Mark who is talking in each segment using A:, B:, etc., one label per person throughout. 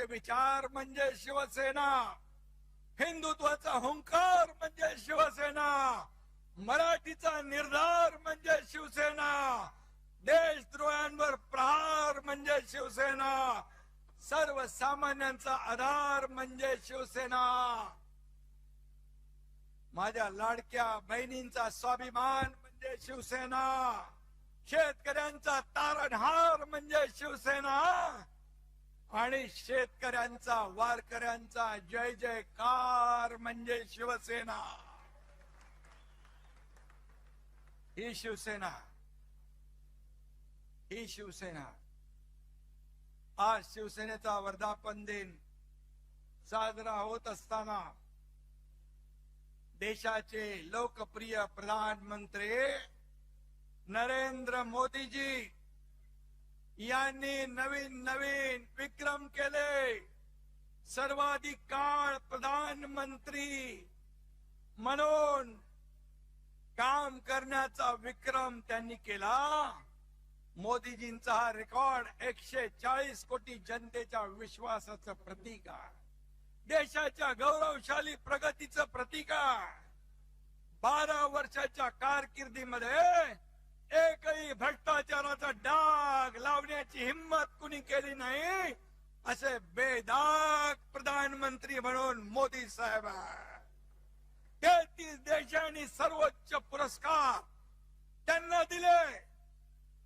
A: विचार म्हणजे शिवसेना, हिंदुत्वाचा हुंकार म्हणजे शिवसेना, मराठीचा निर्धार म्हणजे शिवसेना, देशद्रोहांवर प्रहार म्हणजे शिवसेना, सर्वसामान्यांचा आधार म्हणजे शिवसेना, माझ्या लाडक्या बहिणींचा स्वाभिमान म्हणजे शिवसेना, शेतकऱ्यांचा तारणहार म्हणजे शिवसेना आणि शेतकऱ्यांचा वारकऱ्यांचा जय जयकार म्हणजे शिवसेना. ही शिवसेना, ही शिवसेना. आज शिवसेनेचा वर्धापन दिन साजरा होत असताना देशाचे लोकप्रिय प्रधानमंत्री नरेंद्र मोदीजी यांनी नवीन नवीन विक्रम केले. सर्वाधिक काळ प्रधानमंत्री म्हणून काम करण्याचा विक्रम त्यांनी केला. मोदीजींचा हा रेकॉर्ड 140 कोटी जनतेच्या विश्वासाचं प्रतीक आहे, देशाच्या गौरवशाली प्रगतीचं प्रतीक आहे. 12 वर्षाच्या कारकिर्दीमध्ये एकही भ्रष्टाचाराचा डाग लावण्याची हिम्मत कुणी केली नाही, असे बेदाग प्रधानमंत्री म्हणून मोदी साहेब आहे. 33 देशांनी सर्वोच्च पुरस्कार त्यांना दिले.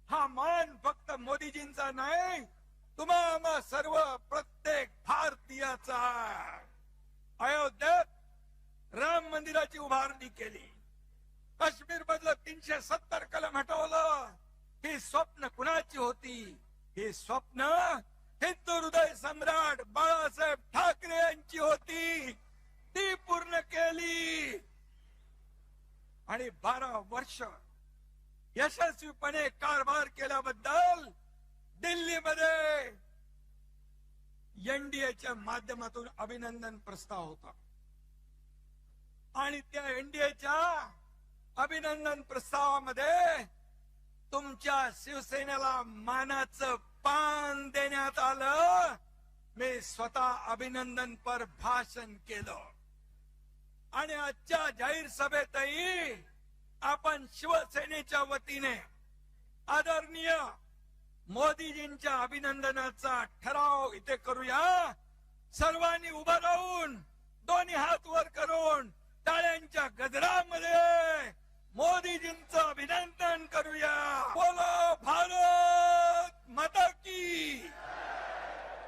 A: हा मान फक्त मोदीजींचा नाही, तुम्हा सर्व प्रत्येक भारतीयाचा. अयोध्येत राम मंदिराची उभारणी केली, काश्मीर मधलं 370 कलम हटवलं. ही स्वप्न कुणाची होती? ही स्वप्न हिंदू हृदय सम्राट बाळासाहेब ठाकरे यांची होती. ती पूर्ण केली आणि 12 वर्ष यशस्वीपणे कारभार केल्याबद्दल दिल्लीमध्ये एनडीएच्या माध्यमातून अभिनंदन प्रस्ताव होता आणि त्या एनडीएच्या अभिनंदन प्रस्तावामध्ये तुमच्या शिवसेनेला मानाचं पान देण्यात आलं. मी स्वतः अभिनंदनपर भाषण केलं आणि आजच्या जाहीर सभेतही आपण शिवसेनेच्या वतीने आदरणीय मोदीजींच्या अभिनंदनाचा ठराव इथे करूया. सर्वांनी उभं राहून दोन्ही हात वर करून टाळ्यांच्या गजरामध्ये मोदीजींचं अभिनंदन करूया. बोलो भारत माता की,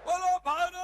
A: बोलो भारत